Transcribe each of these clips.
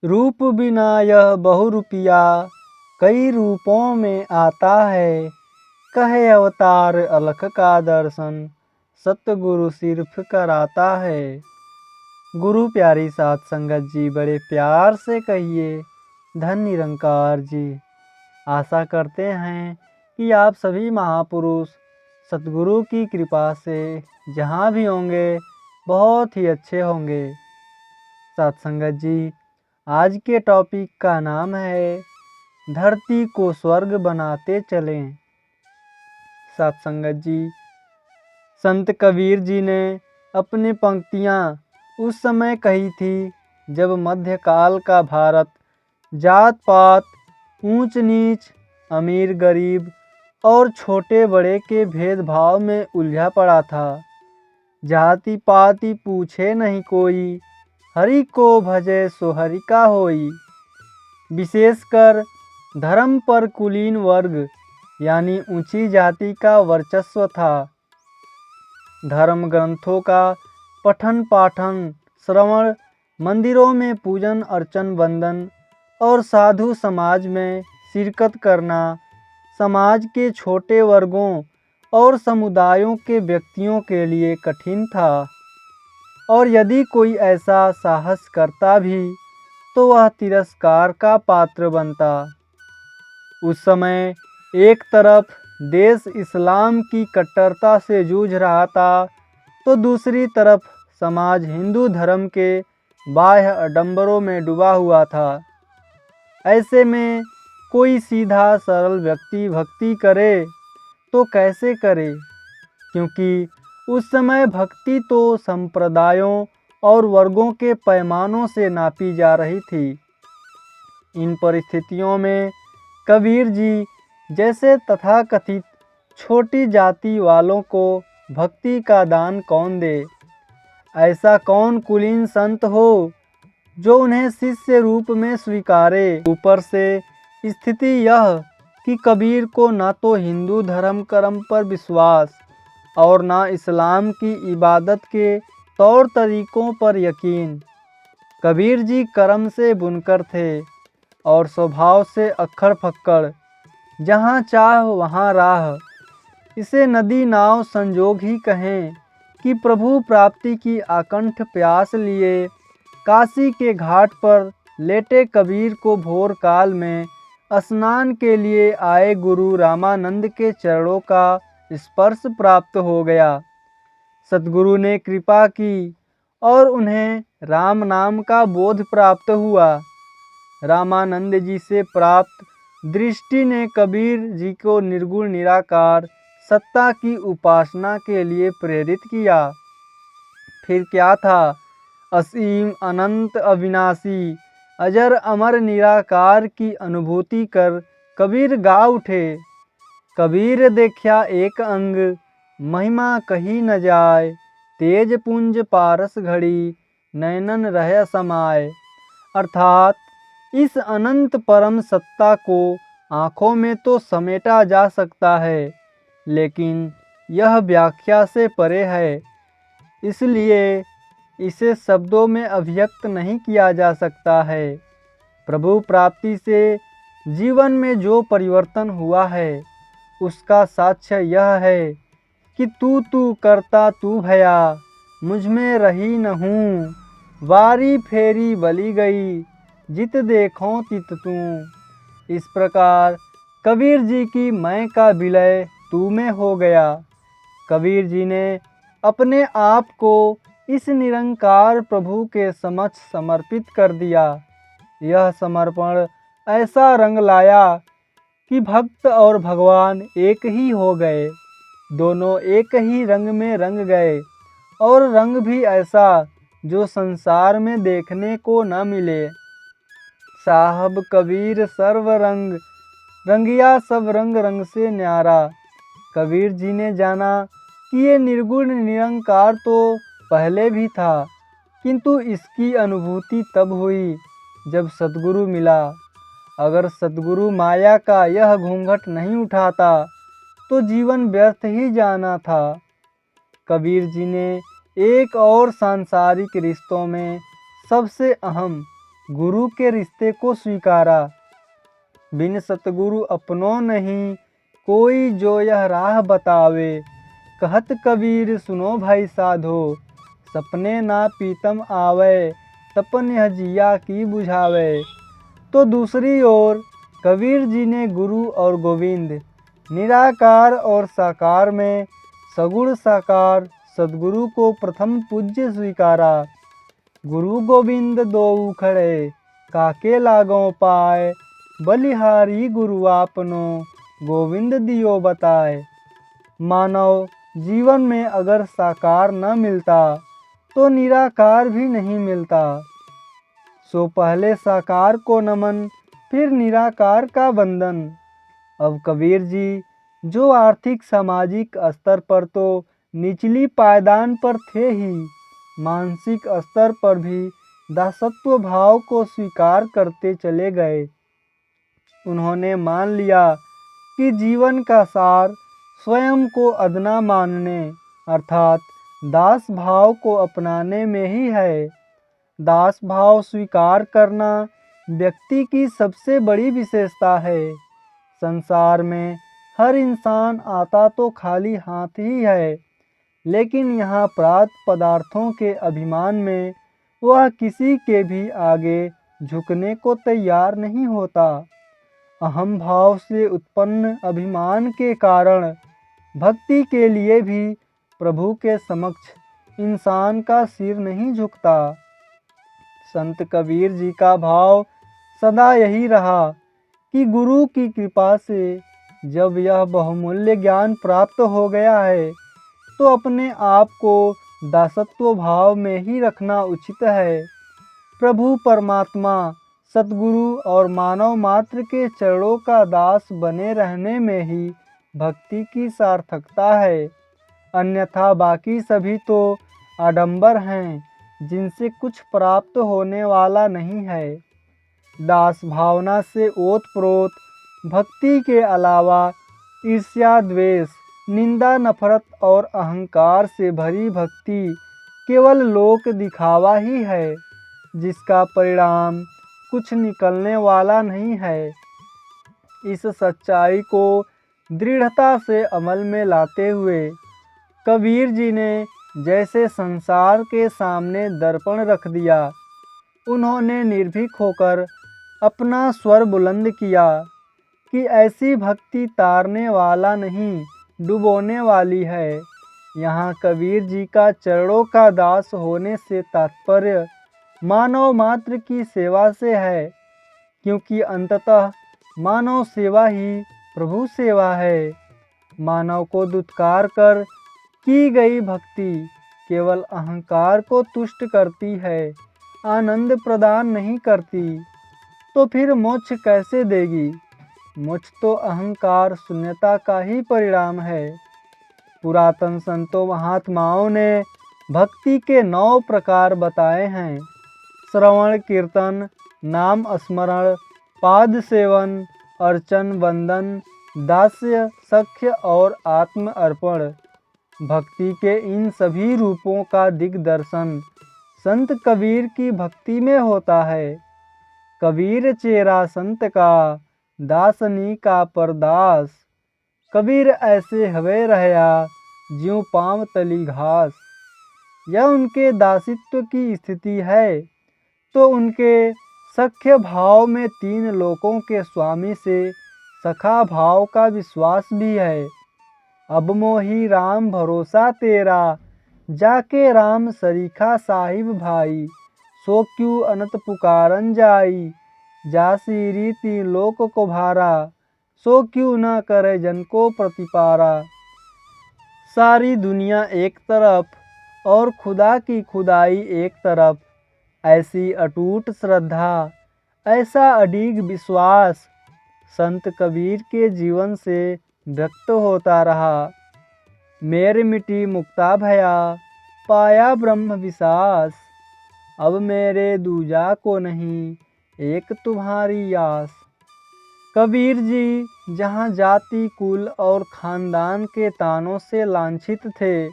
रूप बिना यह बहुरूपिया, कई रूपों में आता है। कहे अवतार अलख का दर्शन, सतगुरु सिर्फ कराता है। गुरु प्यारी साध संगत जी, बड़े प्यार से कहिए धन निरंकार जी। आशा करते हैं कि आप सभी महापुरुष सतगुरु की कृपा से जहाँ भी होंगे बहुत ही अच्छे होंगे। साध संगत जी, आज के टॉपिक का नाम है धरती को स्वर्ग बनाते चलें। साध संगत जी, संत कबीर जी ने अपनी पंक्तियाँ उस समय कही थी जब मध्यकाल का भारत जात पात, ऊंच नीच, अमीर गरीब और छोटे बड़े के भेदभाव में उलझा पड़ा था। जाति पाति पूछे नहीं कोई, हरि को भजे सो हरि का होई। विशेषकर धर्म पर कुलीन वर्ग यानी ऊंची जाति का वर्चस्व था। धर्म ग्रंथों का पठन पाठन, श्रवण, मंदिरों में पूजन अर्चन वंदन और साधु समाज में शिरकत करना समाज के छोटे वर्गों और समुदायों के व्यक्तियों के लिए कठिन था। और यदि कोई ऐसा साहस करता भी तो वह तिरस्कार का पात्र बनता। उस समय एक तरफ देश इस्लाम की कट्टरता से जूझ रहा था तो दूसरी तरफ समाज हिंदू धर्म के बाह्य आडंबरों में डूबा हुआ था। ऐसे में कोई सीधा सरल व्यक्ति भक्ति करे तो कैसे करे, क्योंकि उस समय भक्ति तो संप्रदायों और वर्गों के पैमानों से नापी जा रही थी। इन परिस्थितियों में कबीर जी जैसे तथाकथित छोटी जाति वालों को भक्ति का दान कौन दे। ऐसा कौन कुलीन संत हो जो उन्हें शिष्य रूप में स्वीकारे। ऊपर से स्थिति यह कि कबीर को न तो हिंदू धर्म कर्म पर विश्वास और न इस्लाम की इबादत के तौर तरीकों पर यकीन। कबीर जी कर्म से बुनकर थे और स्वभाव से अक्खड़ फक्कड़, जहाँ चाह वहाँ राह। इसे नदी नाव संजोग ही कहें कि प्रभु प्राप्ति की आकंठ प्यास लिए काशी के घाट पर लेटे कबीर को भोर काल में स्नान के लिए आए गुरु रामानंद के चरणों का स्पर्श प्राप्त हो गया। सतगुरु ने कृपा की और उन्हें राम नाम का बोध प्राप्त हुआ। रामानंद जी से प्राप्त दृष्टि ने कबीर जी को निर्गुण निराकार सत्ता की उपासना के लिए प्रेरित किया। फिर क्या था, असीम अनंत अविनाशी अजर अमर निराकार की अनुभूति कर कबीर गा उठे। कबीर देखा एक अंग, महिमा कही न जाय। तेज पुंज पारस घड़ी, नैनन रह समाय। अर्थात इस अनंत परम सत्ता को आँखों में तो समेटा जा सकता है, लेकिन यह व्याख्या से परे है, इसलिए इसे शब्दों में अभिव्यक्त नहीं किया जा सकता है। प्रभु प्राप्ति से जीवन में जो परिवर्तन हुआ है उसका साक्ष्य यह है कि तू करता तू भया, मुझ में रही न हूँ। वारी फेरी बली गई, जित देखो तित तू। इस प्रकार कबीर जी की मैं का विलय तू में हो गया। कबीर जी ने अपने आप को इस निरंकार प्रभु के समक्ष समर्पित कर दिया। यह समर्पण ऐसा रंग लाया कि भक्त और भगवान एक ही हो गए। दोनों एक ही रंग में रंग गए, और रंग भी ऐसा जो संसार में देखने को न मिले। साहब कबीर सर्व रंग, रंगिया सब रंग रंग से न्यारा। कबीर जी ने जाना कि ये निर्गुण निरंकार तो पहले भी था, किंतु इसकी अनुभूति तब हुई जब सतगुरु मिला। अगर सतगुरु माया का यह घूंघट नहीं उठाता तो जीवन व्यर्थ ही जाना था। कबीर जी ने एक और सांसारिक रिश्तों में सबसे अहम गुरु के रिश्ते को स्वीकारा। बिन सतगुरु अपनों नहीं, कोई जो यह राह बतावे। कहत कबीर सुनो भाई साधो, सपने ना पीतम आवे, तपन यह जिया की बुझावे। तो दूसरी ओर कबीर जी ने गुरु और गोविंद, निराकार और साकार में सगुण साकार सद्गुरु को प्रथम पूज्य स्वीकारा। गुरु गोविंद दोऊ खड़े, काके लागों पाए, बलिहारी गुरु आपनो, गोविंद दियो बताए। मानव जीवन में अगर साकार न मिलता तो निराकार भी नहीं मिलता। सो पहले साकार को नमन, फिर निराकार का वंदन। अब कबीर जी जो आर्थिक सामाजिक स्तर पर तो निचली पायदान पर थे ही, मानसिक स्तर पर भी दासत्व भाव को स्वीकार करते चले गए। उन्होंने मान लिया कि जीवन का सार स्वयं को अदना मानने अर्थात दास भाव को अपनाने में ही है। दास भाव स्वीकार करना व्यक्ति की सबसे बड़ी विशेषता है। संसार में हर इंसान आता तो खाली हाथ ही है, लेकिन यहाँ प्राप्त पदार्थों के अभिमान में वह किसी के भी आगे झुकने को तैयार नहीं होता। अहम भाव से उत्पन्न अभिमान के कारण भक्ति के लिए भी प्रभु के समक्ष इंसान का सिर नहीं झुकता। संत कबीर जी का भाव सदा यही रहा कि गुरु की कृपा से जब यह बहुमूल्य ज्ञान प्राप्त हो गया है तो अपने आप को दासत्व भाव में ही रखना उचित है। प्रभु परमात्मा सतगुरु और मानव मात्र के चरणों का दास बने रहने में ही भक्ति की सार्थकता है। अन्यथा बाकी सभी तो आडंबर हैं, जिनसे कुछ प्राप्त होने वाला नहीं है। दास भावना से ओतप्रोत भक्ति के अलावा ईर्ष्या द्वेष निंदा नफरत और अहंकार से भरी भक्ति केवल लोक दिखावा ही है, जिसका परिणाम कुछ निकलने वाला नहीं है। इस सच्चाई को दृढ़ता से अमल में लाते हुए कबीर जी ने जैसे संसार के सामने दर्पण रख दिया, उन्होंने निर्भीक होकर अपना स्वर बुलंद किया कि ऐसी भक्ति तारने वाला नहीं, डुबोने वाली है। यहाँ कबीर जी का चरणों का दास होने से तात्पर्य मानव मात्र की सेवा से है, क्योंकि अंततः मानव सेवा ही प्रभु सेवा है। मानव को दुत्कार कर की गई भक्ति केवल अहंकार को तुष्ट करती है, आनंद प्रदान नहीं करती। तो फिर मोक्ष कैसे देगी? मोक्ष तो अहंकार शून्यता का ही परिणाम है। पुरातन संतों महात्माओं ने भक्ति के 9 प्रकार बताए हैं। श्रवण कीर्तन, नाम स्मरण, पाद सेवन, अर्चन वंदन, दास्य सख्य और आत्म अर्पण। भक्ति के इन सभी रूपों का दिग्दर्शन संत कबीर की भक्ति में होता है। कबीर चेरा संत का, दासनी का परदास। कबीर ऐसे हवे रहया, ज्यों पाँव तली घास। यह उनके दासित्व की स्थिति है, तो उनके सख्य भाव में 3 लोकों के स्वामी से सखा भाव का विश्वास भी है। अब मोही राम भरोसा तेरा, जाके राम सरीखा साहिब भाई। सो क्यों अनत पुकारन जाई, जासी रीति लोक को भारा। सो क्यों न करे जन को प्रतिपारा। सारी दुनिया एक तरफ और खुदा की खुदाई एक तरफ, ऐसी अटूट श्रद्धा, ऐसा अडिग विश्वास संत कबीर के जीवन से व्यक्त होता रहा। मेरे मिटी मुक्ता भया, पाया ब्रह्म विश्वास। अब मेरे दूजा को नहीं, एक तुम्हारी आस। कबीर जी जहाँ जाति कुल और खानदान के तानों से लांछित थे,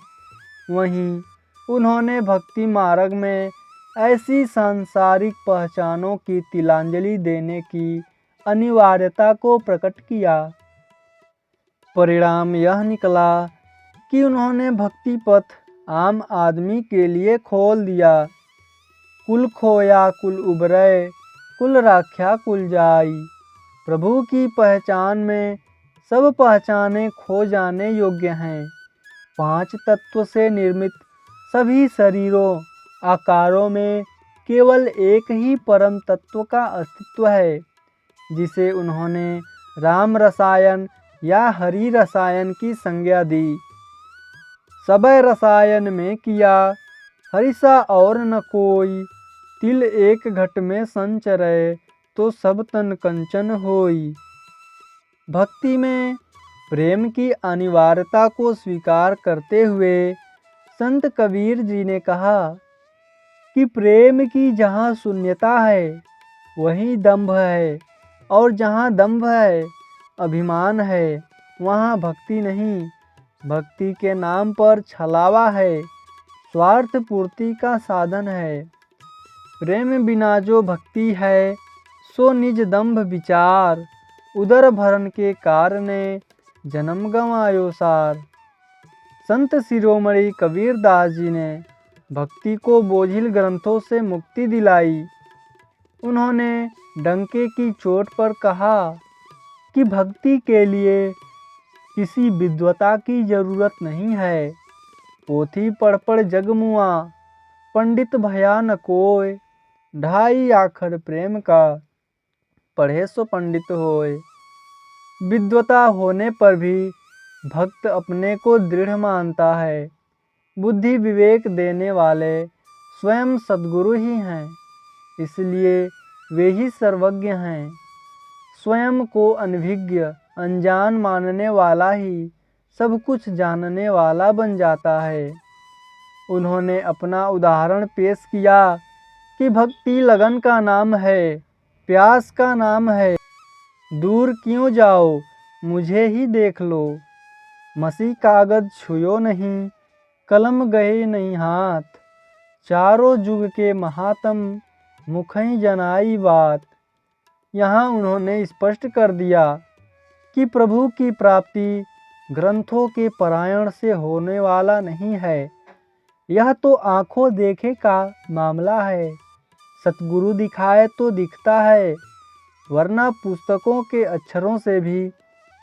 वहीं उन्होंने भक्ति मार्ग में ऐसी सांसारिक पहचानों की तिलांजलि देने की अनिवार्यता को प्रकट किया। परिणाम यह निकला कि उन्होंने भक्ति पथ आम आदमी के लिए खोल दिया। कुल खोया कुल उबरे, कुल राख्या कुल जाई। प्रभु की पहचान में सब पहचाने खो जाने योग्य हैं। 5 तत्व से निर्मित सभी शरीरों आकारों में केवल एक ही परम तत्व का अस्तित्व है, जिसे उन्होंने राम रसायन या हरि रसायन की संज्ञा दी। सबय रसायन में किया, हरिसा और न कोई। तिल एक घट में संचरे, तो सब तन कंचन होई। भक्ति में प्रेम की अनिवार्यता को स्वीकार करते हुए संत कबीर जी ने कहा कि प्रेम की जहाँ शून्यता है वहीं दंभ है, और जहाँ दंभ है अभिमान है, वहाँ भक्ति नहीं। भक्ति के नाम पर छलावा है, स्वार्थ पूर्ति का साधन है। प्रेम बिना जो भक्ति है, सो निज दंभ विचार। उदर भरण के कारणे जन्म गंवायो सार। संत शिरोमणि कबीरदास जी ने भक्ति को बोझिल ग्रंथों से मुक्ति दिलाई। उन्होंने डंके की चोट पर कहा कि भक्ति के लिए किसी विद्वता की जरूरत नहीं है। पोथी पढ़ पढ़ जग मुआ, पंडित भया न कोय। 2.5 आखर प्रेम का, पढ़े सो पंडित होय। विद्वता होने पर भी भक्त अपने को दृढ़ मानता है। बुद्धि विवेक देने वाले स्वयं सद्गुरु ही हैं, इसलिए वे ही सर्वज्ञ हैं। स्वयं को अनभिज्ञ अनजान मानने वाला ही सब कुछ जानने वाला बन जाता है। उन्होंने अपना उदाहरण पेश किया कि भक्ति लगन का नाम है, प्यास का नाम है। दूर क्यों जाओ, मुझे ही देख लो। मसी कागज छुयो नहीं, कलम गए नहीं हाथ। चारों जुग के महात्म मुखई जनाई बात। यहाँ उन्होंने स्पष्ट कर दिया कि प्रभु की प्राप्ति ग्रंथों के पारायण से होने वाला नहीं है। यह तो आंखों देखे का मामला है। सतगुरु दिखाए तो दिखता है, वरना पुस्तकों के अक्षरों से भी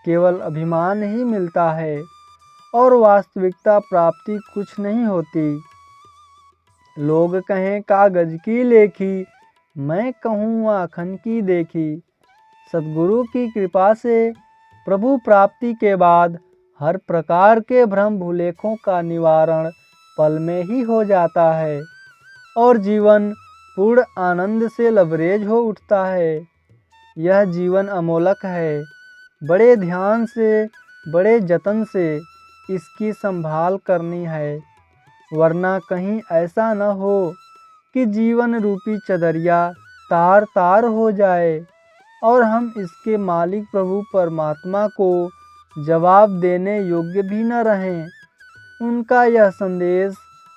केवल अभिमान ही मिलता है और वास्तविकता प्राप्ति कुछ नहीं होती। लोग कहें कागज की लेखी, मैं कहूँ आँखन की देखी। सतगुरु की कृपा से प्रभु प्राप्ति के बाद हर प्रकार के भ्रम भुलेखों का निवारण पल में ही हो जाता है और जीवन पूर्ण आनंद से लबरेज हो उठता है। यह जीवन अमोलक है। बड़े ध्यान से, बड़े जतन से इसकी संभाल करनी है, वरना कहीं ऐसा न हो कि जीवन रूपी चदरिया तार तार हो जाए और हम इसके मालिक प्रभु परमात्मा को जवाब देने योग्य भी न रहें। उनका यह संदेश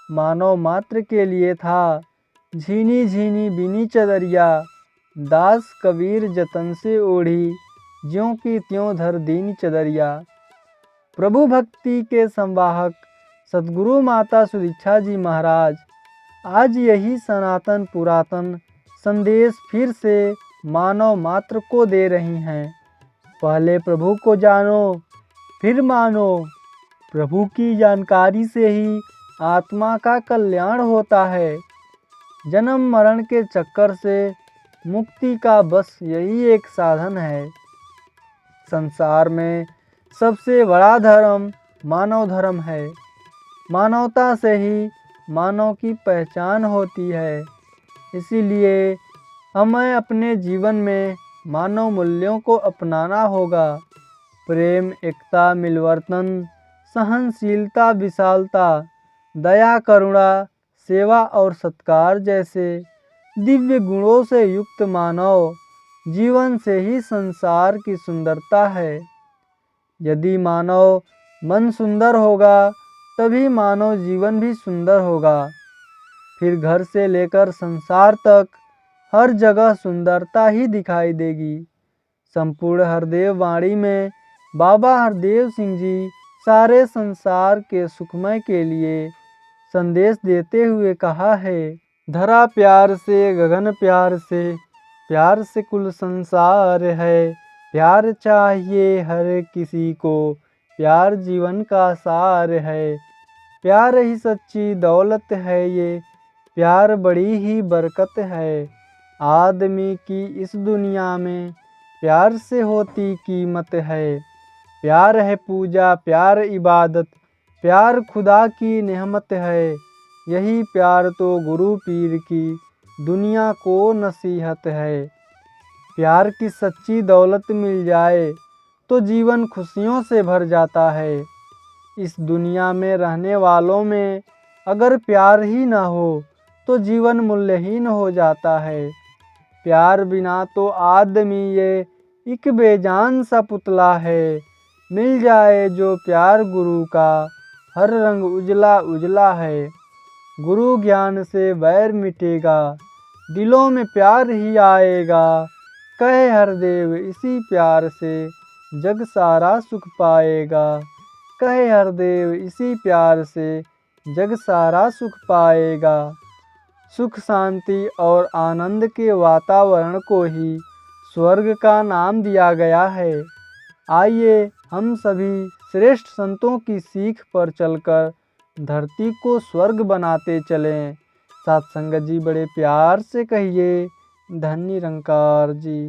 मानव मात्र के लिए था। झीनी झीनी बिनी चदरिया, दास कबीर जतन से ओढ़ी। ज्यों की त्यों धर दीनी चदरिया। प्रभु भक्ति के संवाहक सद्गुरु माता सुदीक्षा जी महाराज आज यही सनातन पुरातन संदेश फिर से मानव मात्र को दे रही हैं। पहले प्रभु को जानो, फिर मानो। प्रभु की जानकारी से ही आत्मा का कल्याण होता है। जन्म मरण के चक्कर से मुक्ति का बस यही एक साधन है। संसार में सबसे बड़ा धर्म मानव धर्म है। मानवता से ही मानव की पहचान होती है। इसीलिए हमें अपने जीवन में मानव मूल्यों को अपनाना होगा। प्रेम, एकता, मिलवर्तन, सहनशीलता, विशालता, दया, करुणा, सेवा और सत्कार जैसे दिव्य गुणों से युक्त मानव जीवन से ही संसार की सुंदरता है। यदि मानव मन सुंदर होगा तभी मानव जीवन भी सुंदर होगा। फिर घर से लेकर संसार तक हर जगह सुंदरता ही दिखाई देगी। संपूर्ण हरदेव वाणी में बाबा हरदेव सिंह जी सारे संसार के सुखमय के लिए संदेश देते हुए कहा है, धरा प्यार से गगन प्यार से कुल संसार है। प्यार चाहिए हर किसी को, प्यार जीवन का सार है। प्यार ही सच्ची दौलत है ये, प्यार बड़ी ही बरकत है। आदमी की इस दुनिया में प्यार से होती कीमत है। प्यार है पूजा, प्यार इबादत, प्यार खुदा की नेमत है। यही प्यार तो गुरु पीर की दुनिया को नसीहत है। प्यार की सच्ची दौलत मिल जाए तो जीवन खुशियों से भर जाता है। इस दुनिया में रहने वालों में अगर प्यार ही ना हो तो जीवन मूल्यहीन हो जाता है। प्यार बिना तो आदमी ये एक बेजान सा पुतला है। मिल जाए जो प्यार गुरु का, हर रंग उजला उजला है। गुरु ज्ञान से बैर मिटेगा, दिलों में प्यार ही आएगा। कहे हरदेव इसी प्यार से जग सारा सुख पाएगा। कहे हरदेव इसी प्यार से जग सारा सुख पाएगा। सुख शांति और आनंद के वातावरण को ही स्वर्ग का नाम दिया गया है। आइए हम सभी श्रेष्ठ संतों की सीख पर चलकर धरती को स्वर्ग बनाते चलें। साथ संगत जी बड़े प्यार से कहिए, धन्य निरंकार जी।